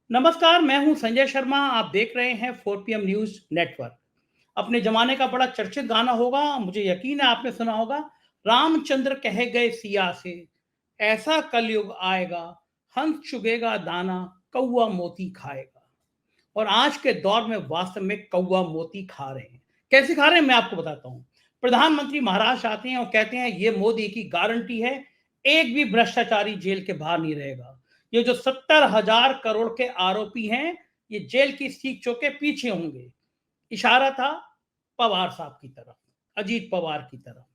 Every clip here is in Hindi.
नमस्कार, मैं हूं संजय शर्मा। आप देख रहे हैं 4 PM न्यूज नेटवर्क। अपने जमाने का बड़ा चर्चित गाना होगा, मुझे यकीन है आपने सुना होगा। रामचंद्र कह गए सिया से, ऐसा कलयुग आएगा, हंस चुगेगा दाना, कौआ मोती खाएगा। और आज के दौर में वास्तव में कौआ मोती खा रहे हैं। कैसे खा रहे हैं मैं आपको बताता हूं। प्रधानमंत्री महाराष्ट्र आते हैं और कहते हैं ये मोदी की गारंटी है, एक भी भ्रष्टाचारी जेल के बाहर नहीं रहेगा। ये जो 70,000 करोड़ के आरोपी हैं, ये जेल की सीखों के पीछे होंगे। इशारा था पवार साहब की तरफ, अजीत पवार की तरफ।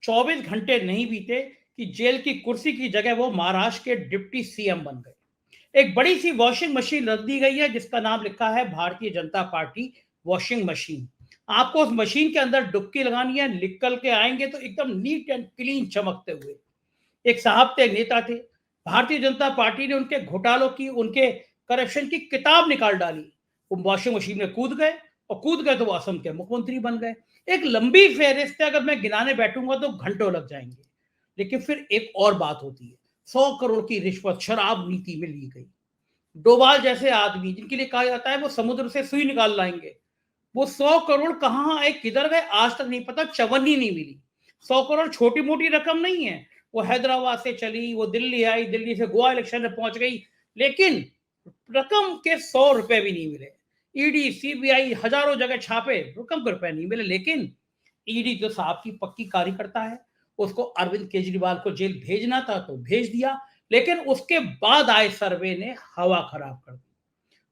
24 घंटे नहीं बीते कि जेल की कुर्सी की जगह वो महाराष्ट्र के डिप्टी सीएम बन गए। एक बड़ी सी वॉशिंग मशीन रख दी गई है जिसका नाम लिखा है Bharatiya Janata party washing machine. आपको उस मशीन के अंदर डुबकी लगानी है, निकल के आएंगे तो एकदम नीट एंड क्लीन चमकते हुए। एक साहब थे, नेता थे। भारतीय जनता पार्टी ने उनके घोटालों की, उनके करप्शन की किताब निकाल डाली। वो वॉशिंग मशीन में कूद गए, और कूद गए तो वो असम के मुख्यमंत्री बन गए। एक लंबी फेहरिस्त है, अगर मैं गिनाने बैठूंगा तो घंटों लग जाएंगे। लेकिन फिर एक और बात होती है। 100 करोड़ की रिश्वत शराब नीति में ली गई। डोभाल जैसे आदमी जिनके लिए कहा जाता है वो समुद्र से सुई निकाल लाएंगे, वो 100 करोड़ कहाँ आए, किधर गए, आज तक नहीं पता। चवन्नी नहीं मिली। 100 करोड़ छोटी मोटी रकम नहीं है। वो हैदराबाद से चली, वो दिल्ली आई, दिल्ली से गोवा इलेक्शन में पहुंच गई, लेकिन रकम के 100 रुपए भी नहीं मिले। ईडी सीबीआई हजारों जगह छापे, रकम के रुपए नहीं मिले। लेकिन ईडी जो साहब की पक्की कार्यकर्ता है, उसको अरविंद केजरीवाल को जेल भेजना था तो भेज दिया। लेकिन उसके बाद आए सर्वे ने हवा खराब कर दी।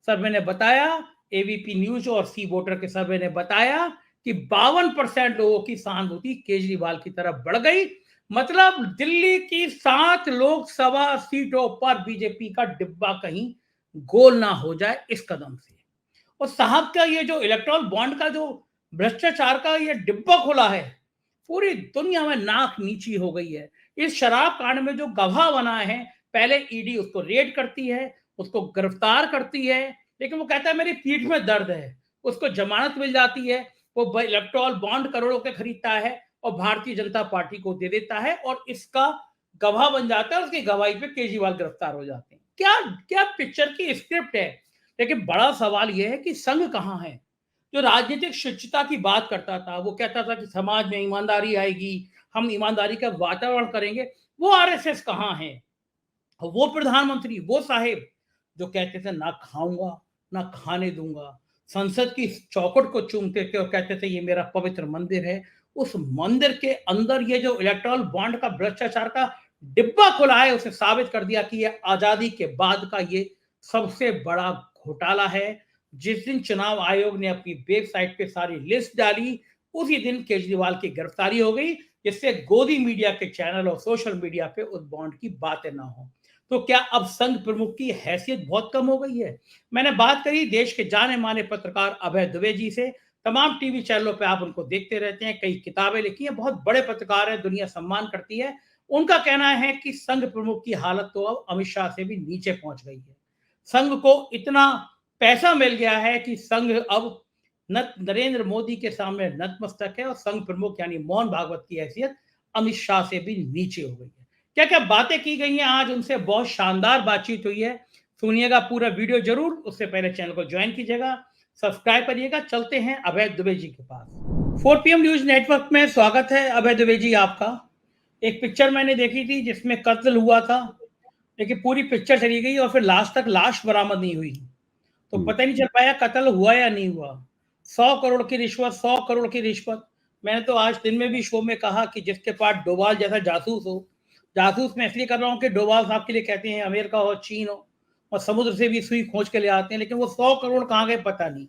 सर्वे ने बताया, एबीपी न्यूज और सी वोटर के सर्वे ने बताया कि 52% लोगों की सहानुभूति केजरीवाल की तरफ बढ़ गई। मतलब दिल्ली की 7 लोकसभा सीटों पर बीजेपी का डिब्बा कहीं गोल ना हो जाए इस कदम से। और साहब का ये जो इलेक्ट्रॉल बॉन्ड का जो भ्रष्टाचार का ये डिब्बा खुला है, पूरी दुनिया में नाक नीची हो गई है। इस शराब कांड में जो गवाह बनाए हैं, पहले ईडी उसको रेड करती है, उसको गिरफ्तार करती है, लेकिन वो कहता है मेरी पीठ में दर्द है। उसको जमानत मिल जाती है, वो इलेक्ट्रॉल बॉन्ड करोड़ों के खरीदता है और भारतीय जनता पार्टी को दे देता है, और इसका गवाह बन जाता है। उसकी गवाही पे केजरीवाल गिरफ्तार हो जाते हैं। क्या क्या पिक्चर की स्क्रिप्ट है। लेकिन बड़ा सवाल यह है कि संघ कहां है। जो राजनीतिक शुचिता की बात करता था, वो कहता था कि समाज में ईमानदारी आएगी, हम ईमानदारी का वातावरण करेंगे, वो आरएसएस कहां है। वो प्रधानमंत्री, वो साहेब जो कहते थे ना खाऊंगा ना खाने दूंगा, संसद की चौखट को चूमते थे और कहते थे ये मेरा पवित्र मंदिर है। उस मंदिर के अंदर ये जो इलेक्ट्रल बॉन्ड का भ्रष्टाचार का डिब्बा खुला है, उसे साबित कर दिया कि ये आजादी के बाद का ये सबसे बड़ा घोटाला है। जिस दिन चुनाव आयोग ने अपनी वेबसाइट पे सारी लिस्ट डाली, उसी दिन केजरीवाल की गिरफ्तारी हो गई, जिससे गोदी मीडिया के चैनल और सोशल मीडिया पे उस बॉन्ड की बातें ना हो। तो क्या अब संघ प्रमुख की हैसियत बहुत कम हो गई है। मैंने बात करी देश के जाने माने पत्रकार अभय दुबे जी से। तमाम टीवी चैनलों पे आप उनको देखते रहते हैं, कई किताबें लिखी हैं, बहुत बड़े पत्रकार हैं, दुनिया सम्मान करती है। उनका कहना है कि संघ प्रमुख की हालत तो अब अमित शाह से भी नीचे पहुंच गई है। संघ को इतना पैसा मिल गया है कि संघ अब नरेंद्र मोदी के सामने नतमस्तक है, और संघ प्रमुख यानी मोहन भागवत की हैसियत अमित शाह से भी नीचे हो गई है। क्या क्या बातें की गई हैं आज उनसे, बहुत शानदार बातचीत हुई है। सुनिएगा पूरा वीडियो जरूर। उससे पहले चैनल को ज्वाइन कीजिएगा, सब्सक्राइब करिएगा। चलते हैं अभय दुबे जी के पास। 4 PM न्यूज नेटवर्क में स्वागत है अभय दुबे जी आपका। एक पिक्चर मैंने देखी थी जिसमें कत्ल हुआ था, लेकिन पूरी पिक्चर चली गई और फिर लास्ट तक लाश बरामद नहीं हुई, तो पता ही नहीं चल पाया कत्ल हुआ या नहीं हुआ। 100 करोड़ की रिश्वत, 100 करोड़ की रिश्वत। मैंने तो आज दिन में भी शो में कहा कि जिसके पास डोभाल जैसा जासूस हो, जासूस मैं इसलिए कर रहा हूँ कि डोभाल साहब के लिए कहते हैं अमेरिका हो, चीन हो, और समुद्र से भी सुई खोज के ले आते हैं, लेकिन वो 100 करोड़ कहाँ गए पता नहीं।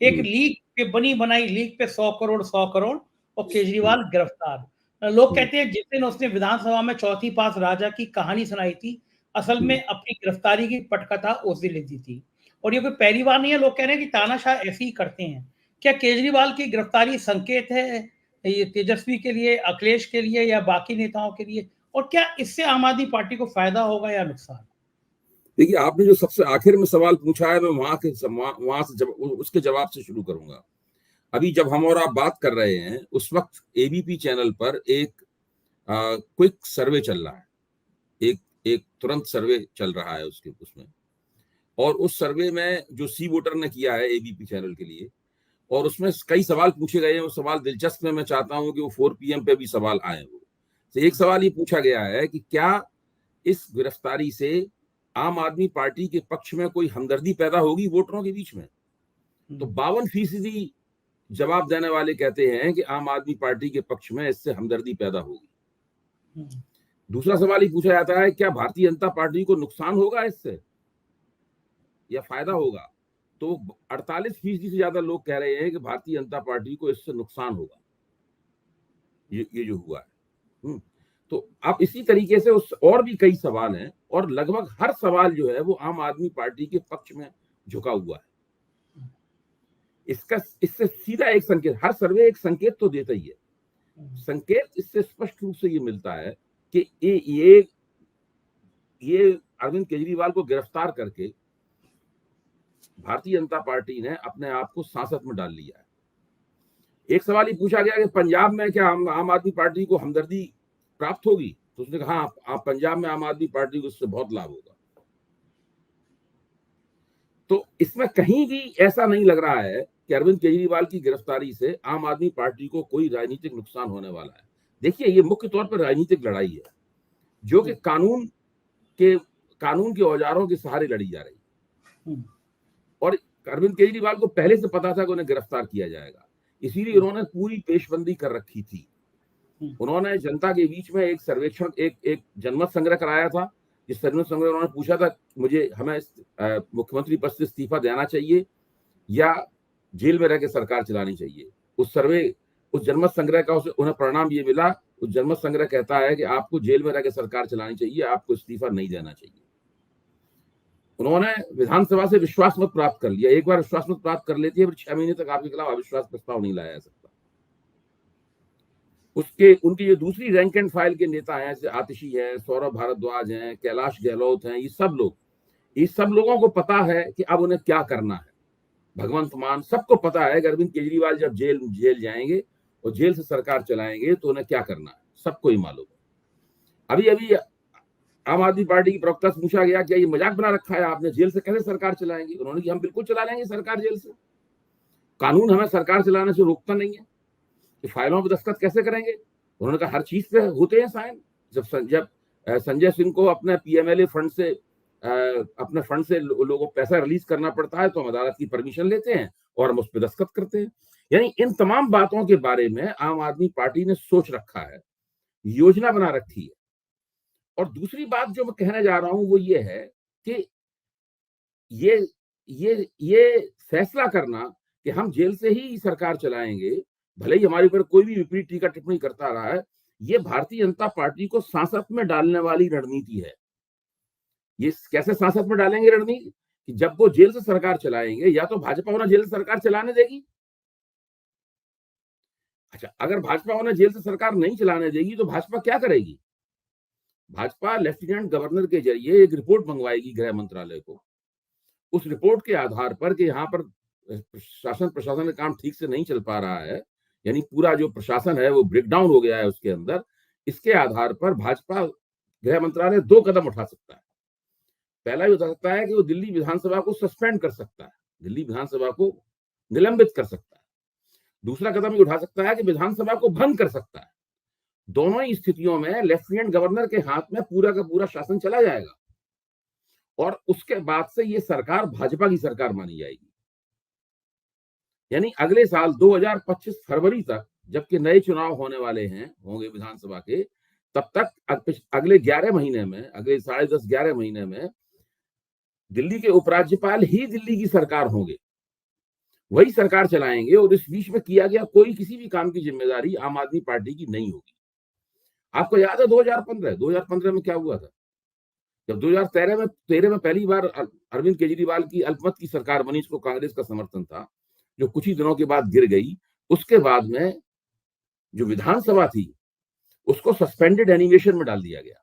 एक लीक पे बनी बनाई लीक पे 100 करोड़, 100 करोड़, और केजरीवाल गिरफ्तार। लोग कहते हैं जिस दिन उसने विधानसभा में चौथी पास राजा की कहानी सुनाई थी, असल में अपनी गिरफ्तारी की पटकथा उस दिन लिख दी थी। और ये कोई पहली बार नहीं है। लोग कह रहे हैं कि तानाशाह ऐसे ही करते हैं। क्या केजरीवाल की गिरफ्तारी संकेत है ये तेजस्वी के लिए, अखिलेश के लिए, या बाकी नेताओं के लिए, और क्या इससे आम आदमी पार्टी को फायदा होगा या नुकसान। देखिए, आपने जो सबसे आखिर में सवाल पूछा है, मैं वहां से उसके जवाब से शुरू करूंगा। अभी जब हम और आप बात कर रहे हैं, उस वक्त एबीपी चैनल पर एक क्विक सर्वे चल रहा है। एक एक तुरंत सर्वे चल रहा है उसमें और उस सर्वे में जो सी वोटर ने किया है एबीपी चैनल के लिए, और उसमें कई सवाल पूछे गए हैं। वो सवाल दिलचस्प है, मैं चाहता हूं कि वो 4 PM पे भी सवाल आए। वो तो एक सवाल ये पूछा गया है कि क्या इस गिरफ्तारी से आम आदमी पार्टी के पक्ष में कोई हमदर्दी पैदा होगी वोटरों के बीच में। तो 52% जवाब देने वाले कहते हैं कि आम आदमी पार्टी के पक्ष में इससे हमदर्दी पैदा होगी। दूसरा सवाल ये पूछा जाता है, क्या भारतीय जनता पार्टी को नुकसान होगा इससे या फायदा होगा। तो 48% से ज्यादा लोग कह रहे हैं कि भारतीय जनता पार्टी को इससे नुकसान होगा, ये जो हुआ है। तो अब इसी तरीके से उस और भी कई सवाल हैं, और लगभग हर सवाल जो है वो आम आदमी पार्टी के पक्ष में झुका हुआ है। इससे सीधा एक संकेत, हर सर्वे एक संकेत तो देता ही है। संकेत इससे स्पष्ट रूप से ये मिलता है कि ये अरविंद केजरीवाल को गिरफ्तार करके भारतीय जनता पार्टी ने अपने आप को सांसद में डाल लिया है। एक सवाल ये पूछा गया कि पंजाब में क्या आम आदमी पार्टी को हमदर्दी प्राप्त होगी, तो उसने कहा हाँ, पंजाब में आम आदमी पार्टी को इससे बहुत लाभ होगा। तो इसमें कहीं भी ऐसा नहीं लग रहा है कि अरविंद केजरीवाल की गिरफ्तारी से आम आदमी पार्टी को कोई राजनीतिक नुकसान होने वाला है। देखिए, ये मुख्य तौर पर राजनीतिक लड़ाई है जो कि कानून के औजारों के सहारे लड़ी जा रही है। और अरविंद केजरीवाल को पहले से पता था कि उन्हें गिरफ्तार किया जाएगा, इसीलिए उन्होंने पूरी पेशबंदी कर रखी थी। उन्होंने जनता के बीच में एक सर्वेक्षण, एक जनमत संग्रह कराया था, जिस जनमत संग्रह उन्होंने पूछा था हमें मुख्यमंत्री पद से इस्तीफा देना चाहिए या जेल में रह के सरकार चलानी चाहिए। उस जनमत संग्रह का उन्हें परिणाम ये मिला। उस जनमत संग्रह कहता है कि आपको जेल में रह के सरकार चलानी चाहिए, आपको इस्तीफा नहीं देना चाहिए। उन्होंने विधानसभा से विश्वास मत प्राप्त कर लिया। एक बार विश्वास मत प्राप्त कर लेती है, फिर 6 महीने तक आपके खिलाफ अविश्वास प्रस्ताव नहीं लाया जा सकता। उनकी जो दूसरी रैंक एंड फाइल के नेता हैं, जैसे आतिशी हैं, सौरभ भारद्वाज हैं, कैलाश गहलोत हैं, ये सब लोगों को पता है कि अब उन्हें क्या करना है। भगवंत मान सबको पता है कि अरविंद केजरीवाल जब जेल जाएंगे और जेल से सरकार चलाएंगे तो उन्हें क्या करना है, सबको ही मालूम है। अभी आम आदमी पार्टी की प्रवक्ता से पूछा गया, क्या ये मजाक बना रखा है आपने, जेल से कैसे सरकार चलाएंगे। उन्होंने कहा हम बिल्कुल चला लेंगे सरकार जेल से, कानून हमें सरकार चलाने से रोकता नहीं है। कि फाइलों पर दस्तखत कैसे करेंगे। उन्होंने कहा हर चीज पे होते हैं साइन। जब संजय सिंह को अपने PMLA फंड से अपने फंड से लोगों को पैसा रिलीज करना पड़ता है तो हम अदालत की परमिशन लेते हैं और हम उस पर दस्तखत करते हैं। यानी इन तमाम बातों के बारे में आम आदमी पार्टी ने सोच रखा है, योजना बना रखी है। और दूसरी बात जो मैं कहने जा रहा हूं वो ये है कि ये फैसला करना कि हम जेल से ही सरकार चलाएंगे, भले ही हमारे ऊपर कोई भी विपरीत टीका टिप्पणी करता रहा है, ये भारतीय जनता पार्टी को सांसद में डालने वाली रणनीति है। ये कैसे सांसद में डालेंगे रणनीति कि जब वो जेल से सरकार चलाएंगे, या तो भाजपा उन्हें जेल से सरकार चलाने देगी। अच्छा, अगर भाजपा उन्हें जेल से सरकार नहीं चलाने देगी तो भाजपा क्या करेगी। भाजपा लेफ्टिनेंट गवर्नर के जरिए एक रिपोर्ट मंगवाएगी गृह मंत्रालय को। उस रिपोर्ट के आधार पर कि यहाँ पर शासन प्रशासन का काम ठीक से नहीं चल पा रहा है, यानी पूरा जो प्रशासन है वो ब्रेकडाउन हो गया है उसके अंदर, इसके आधार पर भाजपा गृह मंत्रालय 2 कदम उठा सकता है। पहला ये हो सकता है कि वो दिल्ली विधानसभा को सस्पेंड कर सकता है, दिल्ली विधानसभा को निलंबित कर सकता है। दूसरा कदम ये उठा सकता है कि विधानसभा को भंग कर सकता है। दोनों ही स्थितियों में लेफ्टिनेंट गवर्नर के हाथ में पूरा का पूरा शासन चला जाएगा और उसके बाद से ये सरकार भाजपा की सरकार मानी जाएगी। यानी अगले साल 2025 फरवरी तक, जबकि नए चुनाव होंगे विधानसभा के, तब तक अगले 11 महीने में, अगले 10.5-11 महीने में दिल्ली के उपराज्यपाल ही दिल्ली की सरकार होंगे, वही सरकार चलाएंगे। और इस बीच में किया गया कोई किसी भी काम की जिम्मेदारी आम आदमी पार्टी की नहीं होगी। आपको याद है 2015 में क्या हुआ था, जब 2013 में पहली बार अरविंद केजरीवाल की अल्पमत की सरकार बनी, इसको कांग्रेस का समर्थन था, जो कुछ ही दिनों के बाद गिर गई। उसके बाद में जो विधानसभा थी उसको सस्पेंडेड एनिमेशन में डाल दिया गया।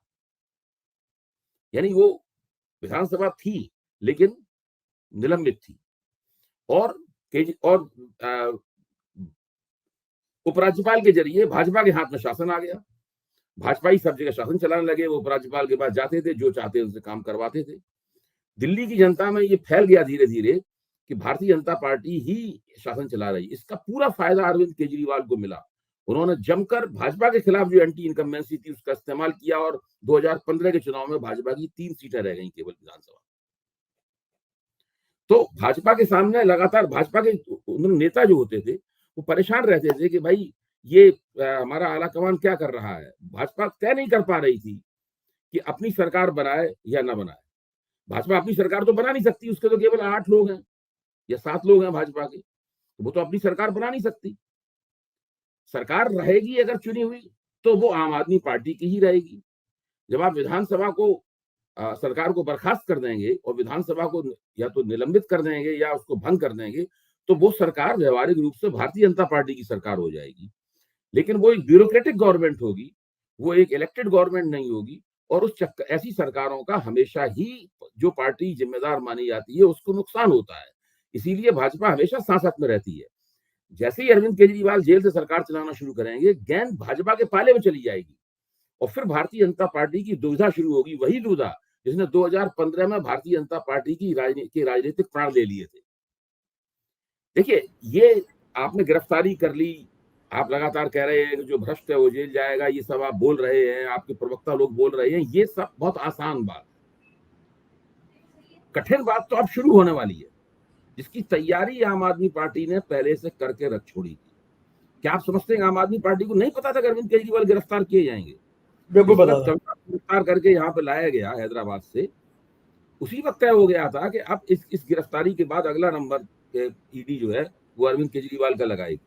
यानी वो विधानसभा थी लेकिन निलंबित थी, और उपराज्यपाल के जरिए भाजपा के हाथ में शासन आ गया। भाजपा ही सब जगह शासन चलाने लगे। वो उपराज्यपाल के पास जाते थे, जो चाहते उनसे काम करवाते थे। दिल्ली की जनता में ये फैल गया धीरे धीरे कि भारतीय जनता पार्टी ही शासन चला रही। इसका पूरा फायदा अरविंद केजरीवाल को मिला। उन्होंने जमकर भाजपा के खिलाफ जो एंटी इनकम्बेंसी थी उसका इस्तेमाल किया और 2015 के चुनाव में भाजपा की 3 सीटें रह गई केवल विधानसभा। तो भाजपा के सामने लगातार भाजपा के नेता जो होते थे वो परेशान रहते थे कि भाई ये हमारा आलाकमान क्या कर रहा है। भाजपा तय नहीं कर पा रही थी कि अपनी सरकार बनाए या ना बनाए। भाजपा अपनी सरकार तो बना नहीं सकती, उसके तो केवल 8 लोग हैं या 7 लोग हैं भाजपा के, वो तो अपनी सरकार बना नहीं सकती। सरकार रहेगी अगर चुनी हुई तो वो आम आदमी पार्टी की ही रहेगी। जब आप विधानसभा को सरकार को बर्खास्त कर देंगे और विधानसभा को या तो निलंबित कर देंगे या उसको भंग कर देंगे तो वो सरकार व्यवहारिक रूप से भारतीय जनता पार्टी की सरकार हो जाएगी। लेकिन वो एक ब्यूरोक्रेटिक गवर्नमेंट होगी, वो एक इलेक्टेड गवर्नमेंट नहीं होगी। और ऐसी सरकारों का हमेशा ही जो पार्टी जिम्मेदार मानी जाती है उसको नुकसान होता है। इसीलिए भाजपा हमेशा सांसद में रहती है। जैसे ही अरविंद केजरीवाल जेल से सरकार चलाना शुरू करेंगे, गेंद भाजपा के पाले में चली जाएगी और फिर भारतीय जनता पार्टी की दुविधा शुरू होगी, वही दुविधा जिसने 2015 में भारतीय जनता पार्टी की राजनीतिक प्राण ले लिए थे। देखिए, ये आपने गिरफ्तारी कर ली, आप लगातार कह रहे हैं कि जो भ्रष्ट है वो जेल जाएगा, ये सब आप बोल रहे हैं, आपके प्रवक्ता लोग बोल रहे हैं, ये सब बहुत आसान बात। कठिन बात तो अब शुरू होने वाली है, जिसकी तैयारी आम आदमी पार्टी ने पहले से करके रख छोड़ी थी। क्या आप समझते हैं आम आदमी पार्टी को नहीं पता था कि अरविंद केजरीवाल गिरफ्तार किए जाएंगे? बिल्कुल पता था। गिरफ्तार करके यहाँ पे लाया गया हैदराबाद से, उसी वक्त तय हो गया था कि अब इस गिरफ्तारी के बाद अगला नंबर ईडी जो है वो अरविंद केजरीवाल का लगाएगी।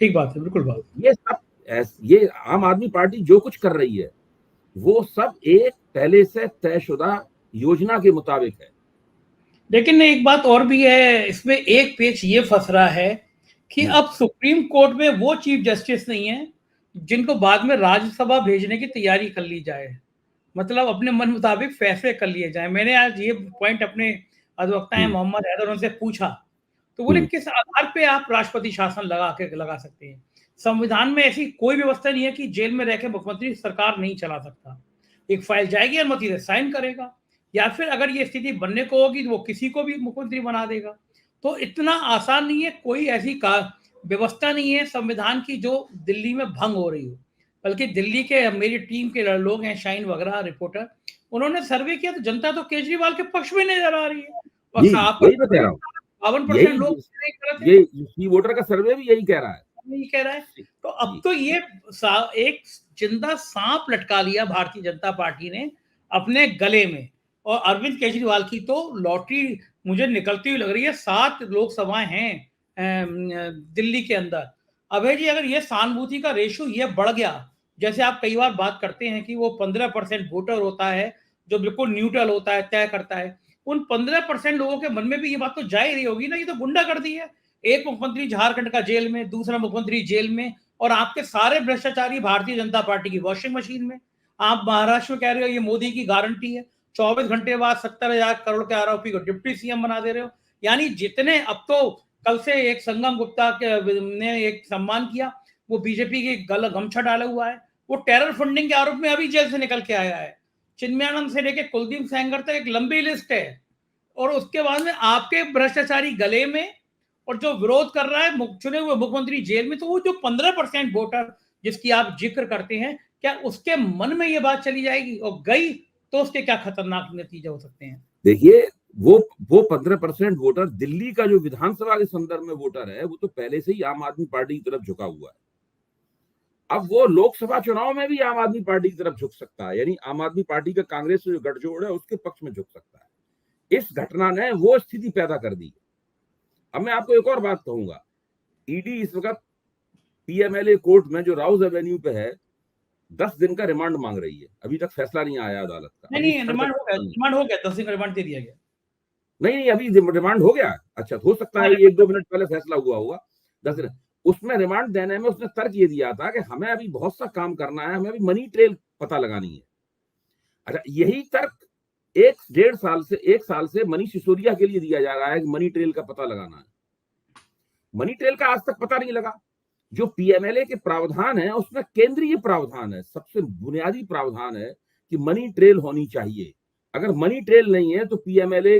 ठीक बात है, बिल्कुल बात। ये सब ये आम आदमी पार्टी जो कुछ कर रही है वो सब एक पहले से तयशुदा योजना के मुताबिक है। लेकिन एक बात और भी है, इसमें एक पेच ये फंस रहा है कि अब सुप्रीम कोर्ट में वो चीफ जस्टिस नहीं है जिनको बाद में राज्यसभा भेजने की तैयारी कर ली जाए, मतलब अपने मन मुताबिक फैसले कर लिए जाए। मैंने आज ये पॉइंट अपने अधिवक्ता हैं मोहम्मद हैदर उनसे पूछा, तो बोले किस आधार पे आप राष्ट्रपति शासन लगा सकते हैं? संविधान में ऐसी कोई व्यवस्था नहीं है कि जेल में रह के मुख्यमंत्री सरकार नहीं चला सकता। एक फाइल जाएगी, अनुमति से साइन करेगा, या फिर अगर ये स्थिति बनने को होगी तो वो किसी को भी मुख्यमंत्री बना देगा। तो इतना आसान नहीं है, कोई ऐसी व्यवस्था नहीं है संविधान की जो दिल्ली में भंग हो रही हो। बल्कि दिल्ली के मेरी टीम के लोग हैं, शाइन वगैरह रिपोर्टर, उन्होंने सर्वे किया तो जनता तो केजरीवाल के पक्ष में नजर आ रही है। वही बता रहा हूँ, 52% लोग ये वोटर का सर्वे भी यही कह रहा है। तो अब तो ये एक जिंदा सांप लटका लिया भारतीय जनता पार्टी ने अपने गले में। और अरविंद केजरीवाल की तो लॉटरी मुझे निकलती हुई लग रही है। 7 लोकसभाएं हैं दिल्ली के अंदर। अभय जी, अगर ये सहानुभूति का रेशो ये बढ़ गया, जैसे आप कई बार बात करते हैं कि वो 15% वोटर होता है जो बिल्कुल न्यूट्रल होता है, तय करता है, उन 15% लोगों के मन में भी ये बात तो जा ही रही होगी ना, ये तो गुंडागर्दी है। एक मुख्यमंत्री झारखंड का जेल में, दूसरा मुख्यमंत्री जेल में, और आपके सारे भ्रष्टाचारी भारतीय जनता पार्टी की वॉशिंग मशीन में। आप महाराष्ट्र में कह रहे हो ये मोदी की गारंटी है, 24 घंटे बाद 70,000 करोड़ के आरोपी को डिप्टी सीएम बना दे रहे हो। यानी जितने, अब तो कल से एक संगम गुप्ता ने एक सम्मान किया, वो बीजेपी के गमछा डाला हुआ है, वो टेरर फंडिंग के आरोप में अभी जेल से निकल के आया है। चिन्मयानंद से लेकर कुलदीप सेंगर तक एक लंबी लिस्ट है। और उसके बाद में आपके भ्रष्टाचारी गले में, और जो विरोध कर रहा है चुने हुए मुख्यमंत्री जेल में। तो वो जो 15% वोटर जिसकी आप जिक्र करते हैं, क्या उसके मन में ये बात चली जाएगी और गई तो उसके क्या खतरनाक नतीजे हो सकते हैं? देखिए, वो 15% वोटर दिल्ली का जो विधानसभा के संदर्भ में वोटर है वो तो पहले से ही आम आदमी पार्टी की तरफ झुका हुआ है। अब वो लोकसभा चुनाव में भी आम आदमी पार्टी की तरफ झुक सकता है, यानी आम आदमी पार्टी का कांग्रेस से जो गठजोड़ है उसके पक्ष में झुक सकता है। इस घटना ने वो स्थिति पैदा कर दी। अब मैं आपको एक और बात कहूंगा, ईडी इस वक्त पीएमएलए कोर्ट में जो राउज एवेन्यू पे है 10 दिन का रिमांड मांग रही है। अभी तक फैसला नहीं आया अदालत का। नहीं, रिमांड हो गया 10 दिन का रिमांड दे दिया गया। नहीं, अभी रिमांड हो गया। अच्छा, हो सकता है 1-2 मिनट पहले फैसला हुआ होगा। 10 दिन उसमें रिमांड देने में उसने तर्क ये दिया था कि हमें अभी बहुत सा काम करना है, हमें अभी मनी ट्रेल पता लगानी है। अच्छा, यही तर्क 1 साल से मनीष सिसोदिया के लिए दिया जा रहा है कि मनी ट्रेल का पता लगाना है। मनी ट्रेल का आज तक पता नहीं लगा। जो पीएमएलए के प्रावधान है उसमें केंद्रीय प्रावधान है, सबसे बुनियादी प्रावधान है कि मनी ट्रेल होनी चाहिए। अगर मनी ट्रेल नहीं है तो पीएमएलए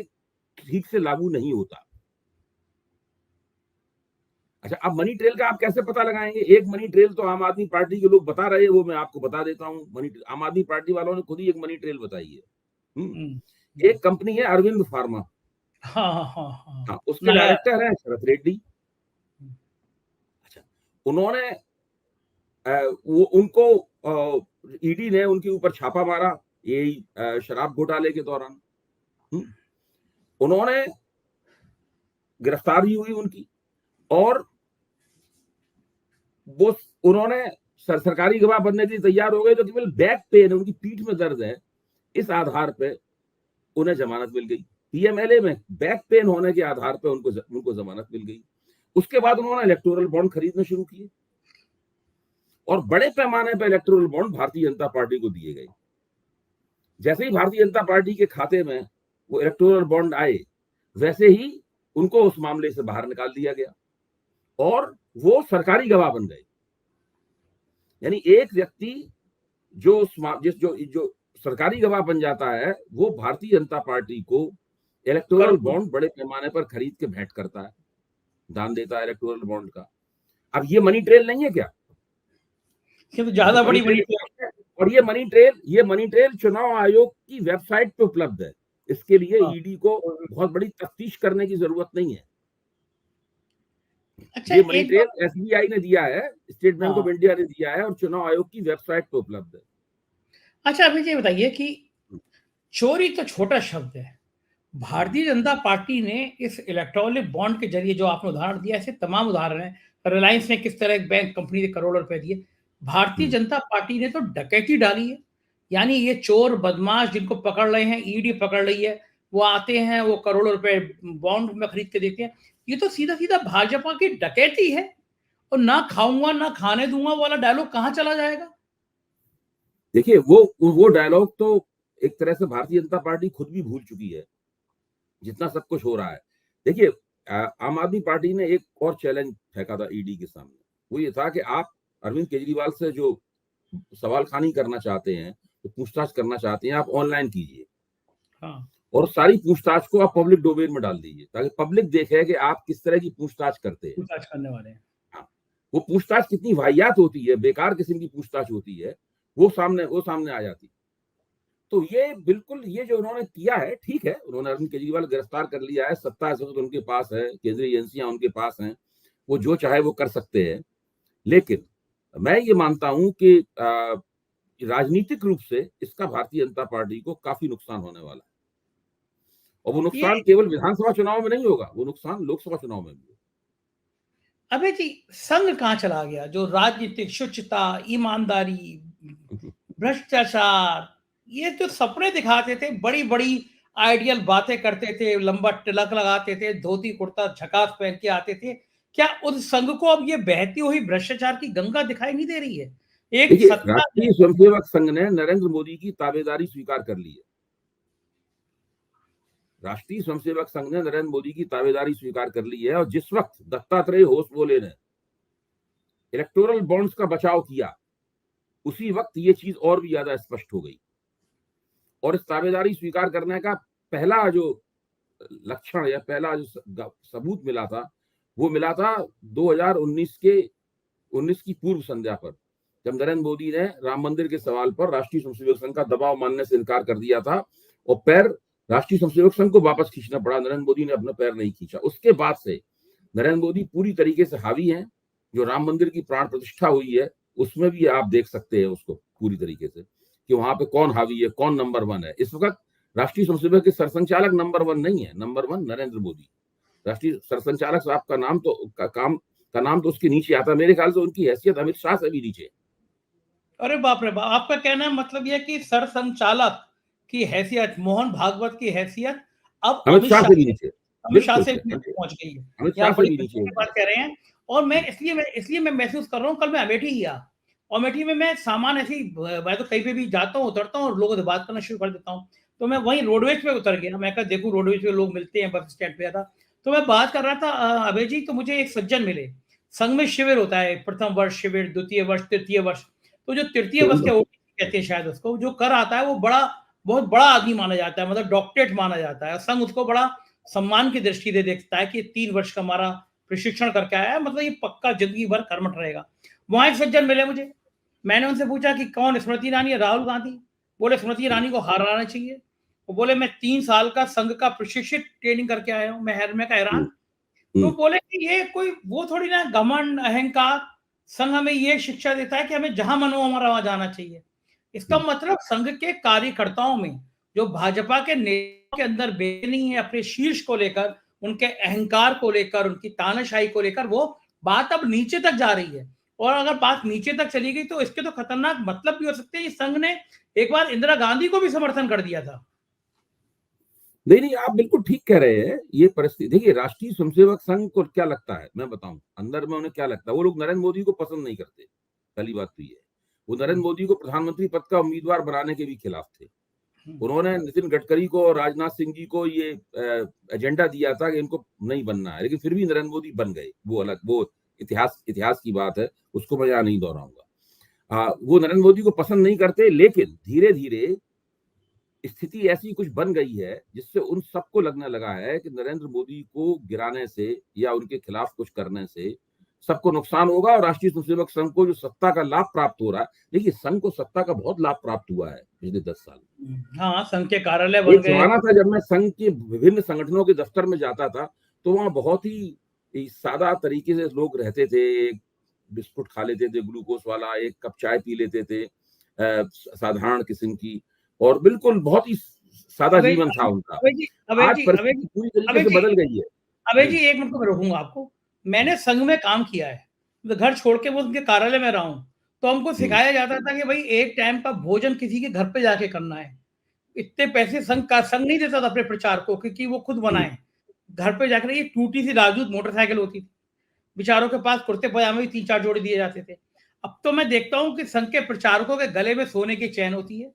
ठीक से लागू नहीं होता। अच्छा, अब मनी ट्रेल का आप कैसे पता लगाएंगे? एक मनी ट्रेल तो आम आदमी पार्टी के लोग बता रहे हैं, वो मैं आपको बता देता हूँ। आम आदमी पार्टी वालों ने खुद ही एक मनी ट्रेल बताई है। एक कंपनी है अरविंद फार्मा। हाँ हाँ हाँ हाँ, हाँ, उसके डायरेक्टर है शरत रेड्डी। अच्छा, उन्होंने वो उनको ईडी ने उनके ऊपर छापा मारा यही शराब घोटाले के दौरान। उन्होंने गिरफ्तारी हुई उनकी, और वो उन्होंने सरकारी गवाह बनने के लिए तैयार हो गए, तो केवल बैक पेन है, उनकी पीठ में दर्द है, इस आधार पे उन्हें जमानत मिल गई। पीएमएलए में बैक पेन होने के आधार पे उनको जमानत मिल गई। उसके बाद उन्होंने इलेक्टोरल बॉन्ड खरीदने शुरू किए, और बड़े पैमाने पर electoral bond Bharatiya Janata party को दिए गए। जैसे ही भारतीय जनता पार्टी के खाते में वो इलेक्टोरल बॉन्ड आए, वैसे ही उनको उस मामले से बाहर निकाल दिया गया, और वो सरकारी गवाह बन गए। यानी एक व्यक्ति जो सरकारी गवाह बन जाता है, वो भारतीय जनता पार्टी को इलेक्टोरल बॉन्ड बड़े पैमाने पर खरीद के भेंट करता है, दान देता है इलेक्टोरल बॉन्ड का। अब ये मनी ट्रेल नहीं है क्या? तो ज्यादा बड़ी मनी ट्रेल। और ये मनी ट्रेल चुनाव आयोग की वेबसाइट पे उपलब्ध है। इसके लिए ईडी को बहुत बड़ी तफ्तीश करने की जरूरत नहीं है। अच्छा, ये मनी ट्रेल एसबीआई ने दिया है, स्टेट बैंक ऑफ इंडिया ने दिया है, और चुनाव आयोग की वेबसाइट पे उपलब्ध है। अच्छा, अभी ये बताइए कि चोरी तो छोटा शब्द है, भारतीय जनता पार्टी ने इस इलेक्टोरल बॉन्ड के जरिए जो आपने उदाहरण दिया, ऐसे तमाम उदाहरण हैं। रिलायंस ने किस तरह एक बैंक कंपनी ने करोड़ों रुपए दिए। भारतीय जनता पार्टी ने तो डकैती डाली है। यानी ये चोर बदमाश जिनको पकड़ रहे हैं, ईडी पकड़ रही है, वो आते हैं, वो करोड़ों रुपए बॉन्ड में खरीद के देते हैं। ये तो सीधा सीधा भाजपा की डकैती है। और ना खाऊंगा ना खाने दूंगा वाला डायलॉग कहां चला जाएगा? देखिए, वो डायलॉग तो एक तरह से भारतीय जनता पार्टी खुद भी भूल चुकी है, जितना सब कुछ हो रहा है। देखिए, आम आदमी पार्टी ने एक और चैलेंज फेंका था ईडी के सामने। वो ये था कि आप अरविंद केजरीवाल से जो सवाल खानी करना चाहते हैं, तो पूछताछ करना चाहते हैं, आप ऑनलाइन कीजिए। हाँ। और सारी पूछताछ को आप पब्लिक डोमेन में डाल दीजिए, ताकि पब्लिक देखे कि आप किस तरह की पूछताछ करते हैं, पूछताछ करने वाले हैं। हाँ, वो पूछताछ कितनी वाहियात होती है, बेकार किस्म की पूछताछ होती है, वो सामने आ जाती। तो ये बिल्कुल, ये जो उन्होंने किया है ठीक है, उन्होंने अरविंद केजरीवाल गिरफ्तार कर लिया है, सत्ता है तो उनके पास है, केंद्रीय एजेंसियां उनके पास हैं, वो जो चाहे वो कर सकते हैं। लेकिन मैं ये मानता हूं कि राजनीतिक रूप से इसका भारतीय जनता पार्टी को काफी नुकसान होने वाला है, और वो नुकसान केवल विधानसभा चुनाव में नहीं होगा, वो नुकसान लोकसभा चुनाव में भी होगा। अबे जी, संघ कहां चला गया जो राजनीतिक शुचिता, ईमानदारी, भ्रष्टाचार, ये जो सपने दिखाते थे, बड़ी बड़ी आइडियल बातें करते थे, लंबा तिलक लगाते थे, धोती कुर्ता झकास पहन के आते थे, क्या उस संघ को अब ये बहती हुई भ्रष्टाचार की गंगा दिखाई नहीं दे रही है? एक राष्ट्रीय स्वयंसेवक संघ ने नरेंद्र मोदी की ताबेदारी स्वीकार कर ली है। राष्ट्रीय स्वयंसेवक संघ ने नरेंद्र मोदी की ताबेदारी स्वीकार कर ली है, और जिस वक्त दत्तात्रेय होसबोले ने इलेक्टोरल बॉन्ड्स का बचाव किया, उसी वक्त ये चीज और भी ज्यादा स्पष्ट हो गई। और इस ताबेदारी स्वीकार करने का पहला जो लक्षण या पहला जो सबूत मिला था, वो मिला था 2019 की पूर्व संध्या पर, जब नरेंद्र मोदी ने राम मंदिर के सवाल पर राष्ट्रीय स्वयंसेवक संघ का दबाव मानने से इनकार कर दिया था, और पैर राष्ट्रीय स्वयंसेवक संघ को वापस खींचना पड़ा, नरेंद्र मोदी ने अपना पैर नहीं खींचा। उसके बाद से नरेंद्र मोदी पूरी तरीके से हावी हैं। जो राम मंदिर की प्राण प्रतिष्ठा हुई है, उसमें भी आप देख सकते हैं उसको पूरी तरीके से, कि वहां पे कौन हावी है, कौन नंबर 1 है। इस वक्त राष्ट्रीय स्वयंसेवक के सरसंचालक नंबर 1 नहीं है, नंबर 1 नरेंद्र मोदी। राष्ट्रीय सरसंचालक साहब का नाम तो उसके नीचे आता है। मेरे ख्याल से उनकी हैसियत अमित शाह से भी नीचे। अरे बाप रे बाप, आपका कहना है मतलब यह कि सरसंचालक की हैसियत, मोहन भागवत की हैसियत अब अमित शाह से भी नीचे पहुंच गई है। अमित शाह से भी नीचे बात कह रहे हैं। और मैं इसलिए मैं महसूस कर रहा हूँ, कल मैं अमेठी गया, और अमेठी में मैं सामान ऐसी, मैं तो कहीं पे भी जाता हूँ, उतरता हूँ और लोगों से बात करना शुरू कर देता हूँ। तो मैं वहीं रोडवेज पे उतर गया, मैं कहा देखूं रोडवेज पे लोग मिलते हैं, बस स्टैंड पे था, तो मैं बात कर रहा था अभय जी, तो मुझे एक सज्जन मिले। संघ में शिविर होता है, प्रथम वर्ष शिविर, द्वितीय वर्ष, तृतीय वर्ष। तो जो तृतीय वर्ष के कहते हैं शायद उसको, जो कर आता है वो बड़ा बहुत बड़ा आदमी माना जाता है, मतलब डॉक्टरेट माना जाता है। संघ उसको बड़ा सम्मान की दृष्टि से देखता है कि 3 वर्ष का हमारा प्रशिक्षण करके आया है, मतलब ये पक्का ज़िंदगी भर कर्मठ रहेगा। वहाँ एक सज्जन मिले मुझे, मैंने उनसे पूछा कि कौन? स्मृति ईरानी या राहुल गांधी? बोले स्मृति ईरानी को हराना चाहिए। वो बोले मैं 3 साल का संघ का प्रशिक्षित ट्रेनिंग करके आया हूँ। मैं कहा हैरान। तो बोले कि ये कोई वो थोड़ी ना घमंड, अहंकार। संघ हमें ये शिक्षा देता है कि हमें जहां मन हो हमारा वहां जाना चाहिए। इसका मतलब संघ के कार्यकर्ताओं में जो भाजपा के नेताओं के अंदर बेचैनी है अपने शीर्ष को लेकर, उनके अहंकार को लेकर, उनकी तानाशाही को लेकर, वो बात अब नीचे तक जा रही है। और अगर बात नीचे तक चली गई तो इसके तो खतरनाक मतलब भी हो सकते हैं। इस संघ ने एक बार इंदिरा गांधी को भी समर्थन कर दिया था। नहीं नहीं, आप बिल्कुल ठीक कह रहे हैं। ये परिस्थिति देखिए, राष्ट्रीय स्वयंसेवक संघ को क्या लगता है, मैं बताऊं अंदर में उन्हें क्या लगता है। वो लोग नरेंद्र मोदी को पसंद नहीं करते, पहली बात तो ये है। वो नरेंद्र मोदी को प्रधानमंत्री पद का उम्मीदवार बनाने के भी खिलाफ थे। उन्होंने नितिन गडकरी को और राजनाथ सिंह जी को ये एजेंडा दिया था कि इनको नहीं बनना है, लेकिन फिर भी नरेंद्र मोदी बन गए। वो अलग, वो इतिहास की बात है, उसको मैं यहाँ नहीं दोहराऊंगा। वो नरेंद्र मोदी को पसंद नहीं करते, लेकिन धीरे धीरे स्थिति ऐसी कुछ बन गई है जिससे उन सबको लगने लगा है कि नरेंद्र मोदी को गिराने से या उनके खिलाफ कुछ करने से सबको नुकसान होगा, और राष्ट्रीय स्वयंसेवक संघ को जो सत्ता का लाभ प्राप्त हो रहा है, देखिए संघ को सत्ता का बहुत लाभ प्राप्त हुआ है पिछले 10 साल। हाँ, संघ के कार्यालय बन एक गए। जमाना था जब मैं संघ के विभिन्न संगठनों के दफ्तर में जाता था तो वहां बहुत ही सादा तरीके से लोग रहते थे। एक बिस्कुट खा लेते थे ग्लूकोज वाला, एक कप चाय पी लेते थे साधारण किस्म की, और बिल्कुल बहुत ही सादा अबे जीवन था उनका। अबे जी अबे आज जी अबे परिस्थिति जी पूरी तरीके अबे से जी बदल गई है। अबे जी 1 मिनट को मैं रोकूंगा आपको। मैंने संघ में काम किया है, तो घर छोड़ के वो उनके कार्यालय में रहा हूँ। तो हमको हम्म, सिखाया जाता था कि भाई एक टाइम का भोजन किसी के घर पे जाके करना है। इतने पैसे संघ नहीं देता था अपने प्रचारकों को कि वो खुद हम्म, बनाए। घर पे जाकर ये टूटी सी राजदूत मोटरसाइकिल होती थी, बेचारों के पास कुर्ते पजामे भी 3-4 जोड़ी दिए जाते थे। अब तो मैं देखता हूँ कि संघ के प्रचारकों के गले में सोने की चैन होती है।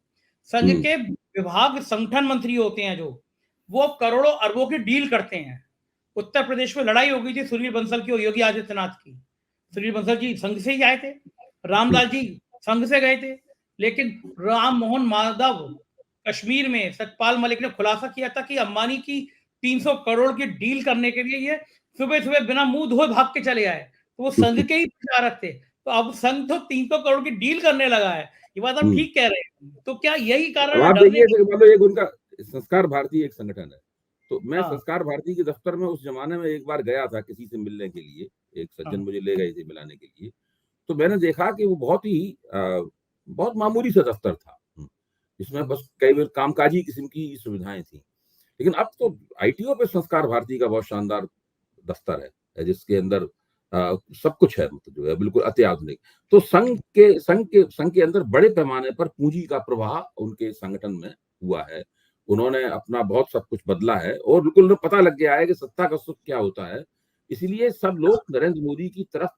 संघ हम्म, के विभाग संगठन मंत्री होते हैं जो, वो करोड़ों अरबों की डील करते हैं। उत्तर प्रदेश में लड़ाई हो गई थी सुनील बंसल की और योगी आदित्यनाथ की। सुनील बंसल जी संघ से ही आए थे, हम्म, रामलाल जी संघ से गए थे। लेकिन राम मोहन माधव कश्मीर में सतपाल मलिक ने खुलासा किया था कि अंबानी की 300 करोड़ की डील करने के लिए ये सुबह सुबह बिना मुंह धोए भाग के चले आए। तो वो संघ के ही प्रचारक थे। तो अब संघ तो 300 करोड़ की डील करने लगा है। ये बात आप हम्म। ठीक कह रहे हैं। तो क्या यही अब कारण है आप डरने देखिए, का? मतलब एक उनका संस्कार भारती एक संगठन है। तो मैं हाँ, संस्कार भारती के दफ्तर में उस जमाने में एक बार गया था किसी से मिलने के लिए। एक सज्जन हाँ, मुझे ले गए थे मिलाने के लिए। तो मैंने देखा कि वो बहुत मामूली सा दफ्तर था। इसमें बस कई बार कामकाजी किस्म की सुविधाएं थी। लेकिन अब तो आईटीओ पे संस्कार भारती का बहुत शानदार दफ्तर है जिसके अंदर सब कुछ है, मतलब जो है बिल्कुल अत्याधुनिक। तो संघ के अंदर बड़े पैमाने पर पूंजी का प्रवाह उनके संगठन में हुआ है। उन्होंने अपना बहुत सब कुछ बदला है, और बिल्कुल उन्हें पता लग गया है कि सत्ता का सुख क्या होता है। इसीलिए सब लोग नरेंद्र मोदी की तरफ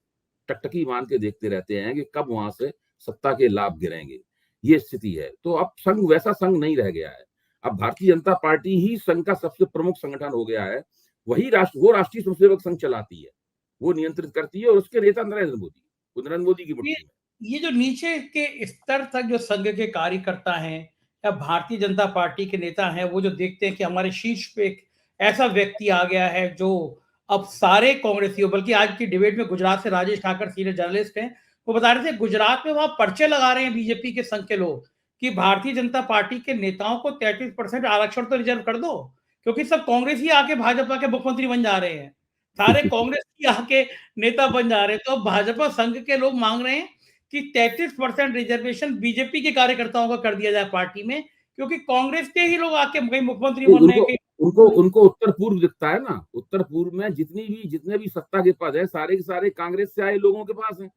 टकटकी मान के देखते रहते हैं कि कब वहां से सत्ता के लाभ गिरेंगे। ये स्थिति है। तो अब संघ वैसा संघ नहीं रह गया है। अब भारतीय जनता पार्टी ही संघ का सबसे प्रमुख संगठन हो गया है। वो राष्ट्रीय स्वयंसेवक संघ चलाती है, वो नियंत्रित करती है, और उसके नेता नरेंद्र मोदी, वो नरेंद्र मोदी की ये मुट्ठी में। ये जो नीचे के स्तर तक जो संघ के कार्यकर्ता हैं या भारतीय जनता पार्टी के नेता हैं, वो जो देखते हैं कि हमारे शीर्ष पे एक ऐसा व्यक्ति आ गया है जो अब सारे कांग्रेसियों, बल्कि आज की डिबेट में गुजरात से राजेश ठाकर सीनियर जर्नलिस्ट हैं, वो बता रहे थे गुजरात में वहां पर्चे लगा रहे हैं बीजेपी के संघ के लोग कि भारतीय जनता पार्टी के नेताओं को 33% आरक्षण तो रिजर्व कर दो, क्योंकि सब कांग्रेस ही आके भाजपा के मुख्यमंत्री बन जा रहे हैं। सारे कांग्रेस ही आके नेता बन जा रहे हैं। तो भाजपा संघ के लोग मांग रहे हैं कि 33% रिजर्वेशन बीजेपी के कार्यकर्ताओं का कर दिया जाए पार्टी में, क्योंकि कांग्रेस के ही लोग आके कहीं मुख्यमंत्री नहीं, बन रहे उनको हैं कहीं। उनको उनको उत्तर पूर्व दिखता है ना। उत्तर पूर्व में जितने भी सत्ता के पद है, सारे के सारे कांग्रेस से आए लोगों के पास हैं।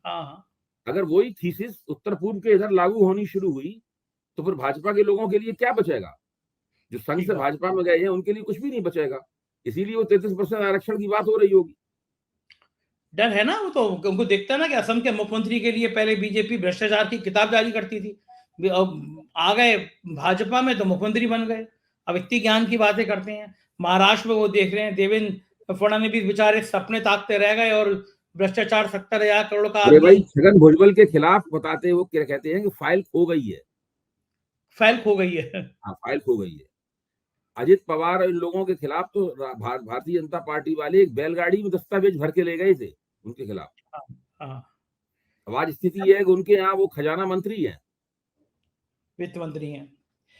हाँ, हाँ। अगर वही थीसिस उत्तर पूर्व के इधर लागू होनी शुरू हुई तो फिर भाजपा के लोगों के लिए क्या बचेगा? जो संघ ठीक से बात। भाजपा में गए हैं उनके लिए कुछ भी नहीं बचेगा। इसीलिए वो 33% आरक्षण की बात हो रही होगी। डर है ना, वो तो उनको देखता है ना कि असम के मुख्यमंत्री के लिए पहले बीजेपी भ्रष्टाचार की किताब जारी करती थी, अब आ गए भाजपा में तो मुख्यमंत्री बन गए। अब इतनी ज्ञान की बातें करते हैं। महाराष्ट्र में वो देख रहे हैं देवेंद्र फडणवीस बेचारे सपने ताकते रह गए और भ्रष्टाचार 70,000 करोड़ का अरे आदमी। भाई, छगन भुजबल के खिलाफ बताते वो क्या कहते हैं कि फाइल खो गई है। फाइल खो गई है। हाँ, फाइल खो गई है। अजित पवार और इन लोगों के खिलाफ तो भारतीय जनता पार्टी वाले एक बैलगाड़ी में दस्तावेज भर के ले गए थे उनके खिलाफ। हाँ, हाँ। अब आज स्थिति ये है कि उनके यहाँ वो खजाना मंत्री हैं। वित्त मंत्री हैं।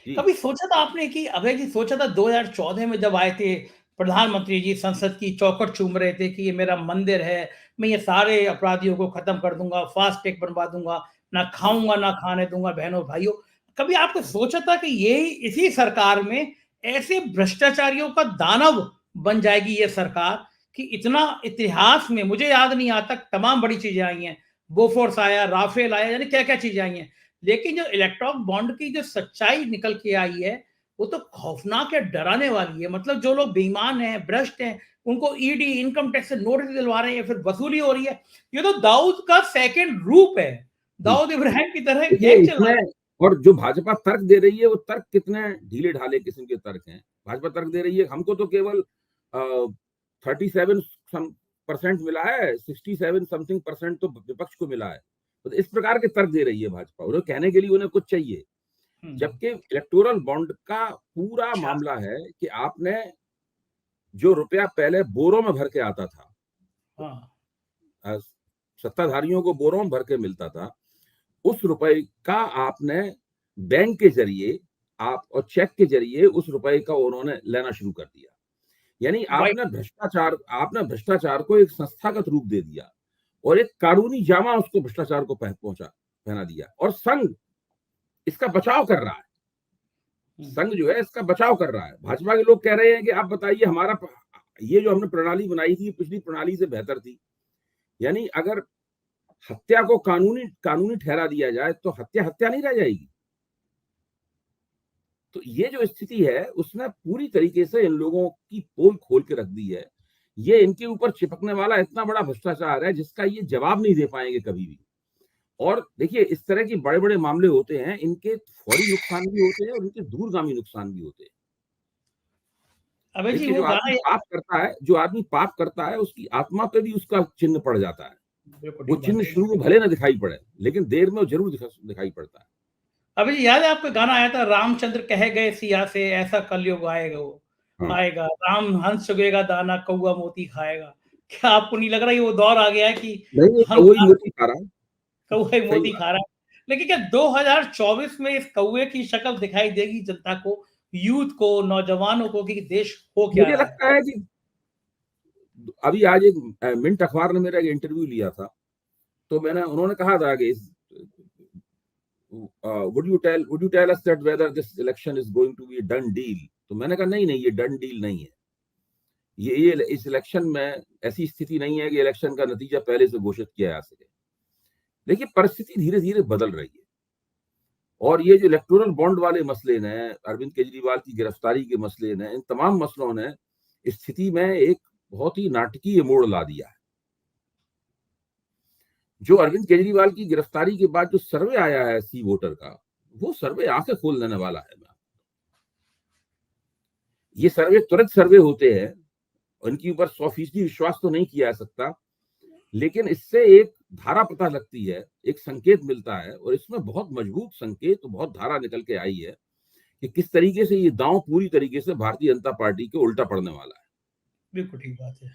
जी। कभी सोचा था आपने कि अभय जी, सोचा था 2014 में जब आए थे प्रधानमंत्री जी, संसद की चौखट चूम रहे थे कि ये मेरा मंदिर है, मैं ये सारे अपराधियों को खत्म कर दूंगा, फास्ट टैग बनवा दूंगा, ना खाऊंगा ना खाने दूंगा बहनों भाइयों। कभी आपने सोचा था कि ये इसी सरकार में ऐसे भ्रष्टाचारियों का दानव बन जाएगी ये सरकार, कि इतना इतिहास में मुझे याद नहीं आता, तमाम बड़ी चीजें आई हैं, बोफोर्स आया, राफेल आया, यानी क्या क्या चीजें आई हैं, लेकिन जो इलेक्ट्रॉन बॉन्ड की जो सच्चाई निकल के आई है वो तो खौफनाक है, डराने वाली है। मतलब जो लोग बेईमान हैं, भ्रष्ट हैं, उनको ईडी, इनकम टैक्स से नोटिस दिलवा रहे हैं, फिर वसूली हो रही है। ये तो दाऊद का सेकंड रूप है, दाऊद इब्राहिम की तरह देखिए गैंग चला रहा है। इसमें, और जो भाजपा तर्क दे रही है वो तर्क कितने ढीले ढाले किस्म के तर्क हैं। भाजपा तर्क दे रही है हमको तो केवल 37% मिला है, 67 समथिंग परसेंट तो विपक्ष को मिला है। तो इस प्रकार के तर्क दे रही है भाजपा, उन्हें कहने के लिए उन्हें कुछ चाहिए। जबकि इलेक्टोरल बॉन्ड का पूरा मामला है कि आपने जो रुपया पहले बोरों में भर के आता था, हाँ, सत्ताधारियों को बोरों में भर के मिलता था, उस रुपए का आपने बैंक के जरिए आप और चेक के जरिए उस रुपए का उन्होंने लेना शुरू कर दिया। यानी आपने भ्रष्टाचार को एक संस्थागत रूप दे दिया और एक कानूनी जामा उसको भ्रष्टाचार को पहना दिया। और संघ इसका बचाव कर रहा है। संघ जो है इसका बचाव कर रहा है। भाजपा के लोग कह रहे हैं कि आप बताइए, हमारा ये जो हमने प्रणाली बनाई थी पिछली प्रणाली से बेहतर थी। यानी अगर हत्या को कानूनी ठहरा दिया जाए तो हत्या नहीं रह जाएगी। तो ये जो स्थिति है उसने पूरी तरीके से इन लोगों की पोल खोल के रख दी है। ये इनके ऊपर चिपकने वाला इतना बड़ा भ्रष्टाचार है जिसका ये जवाब नहीं दे पाएंगे कभी भी। और देखिए इस तरह के बड़े बड़े मामले होते हैं, इनके फौरी नुकसान भी होते हैं और इनके दूरगामी नुकसान भी होते हैं। अबे जी देखिए वो जो आदमी पाप करता है उसकी आत्मा पे भी उसका चिन्ह पड़ जाता है। वो ठीक चिन्ह बात है। शुरू में भले ना दिखाई पड़े, लेकिन देर में वो जरूर दिखाई पड़ता है। अबे जी याद है आपको गाना आया था, रामचंद्र कह गए सिया से ऐसा कलयुग आएगा, वो हाँ। आएगा, राम हंस चुगेगा दाना, कौआ मोती खाएगा। क्या आपको नहीं लग रहा है वो दौर आ गया है कि नहीं, हम वही मोती खा रहा है। कौए सही मोती बात। खा रहा है? लेकिन क्या 2024 में इस कौए की शक्ल दिखाई देगी जनता को, यूथ को, नौजवानों को, कि देश हो क्या मुझे रहा है? लगता है कि अभी आज एक मिंट अखबार ने मेरा एक इंटरव्यू लिया था, तो उन्होंने कहा था कि would you tell us that whether this election is going to be a done deal? तो मैंने कहा नहीं ये डन डील नहीं है। ये इस इलेक्शन में ऐसी स्थिति नहीं है कि इलेक्शन का नतीजा पहले से घोषित किया जा सके। देखिए परिस्थिति धीरे धीरे बदल रही है और ये जो इलेक्टोरल बॉन्ड वाले मसले ने, अरविंद केजरीवाल की गिरफ्तारी के मसले ने, इन तमाम मसलों ने स्थिति में एक बहुत ही नाटकीय मोड़ ला दिया है। जो अरविंद केजरीवाल की गिरफ्तारी के बाद जो सर्वे आया है सी वोटर का, वो सर्वे आंखें खोल देने वाला है। ये सर्वे त्वरित सर्वे होते हैं, उनके ऊपर 100% विश्वास तो नहीं किया जा सकता, लेकिन इससे एक धारा पता लगती है, एक संकेत मिलता है और इसमें बहुत मजबूत संकेत, बहुत धारा निकल के आई है कि किस तरीके से ये दांव पूरी तरीके से भारतीय जनता पार्टी के उल्टा पड़ने वाला है। बिल्कुल ठीक बात है,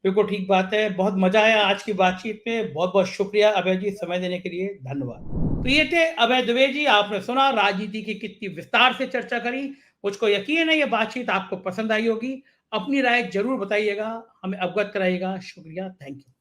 बिल्कुल ठीक बात है। बहुत मजा आया आज की बातचीत में। बहुत बहुत शुक्रिया अभय जी, समय देने के लिए धन्यवाद। तो ये थे अभय दुबे जी। आपने सुना राजनीति की कितनी विस्तार से चर्चा करी। मुझको यकीन है ये बातचीत आपको पसंद आई होगी। अपनी राय जरूर बताइएगा, हमें अवगत कराइएगा। शुक्रिया, थैंक यू।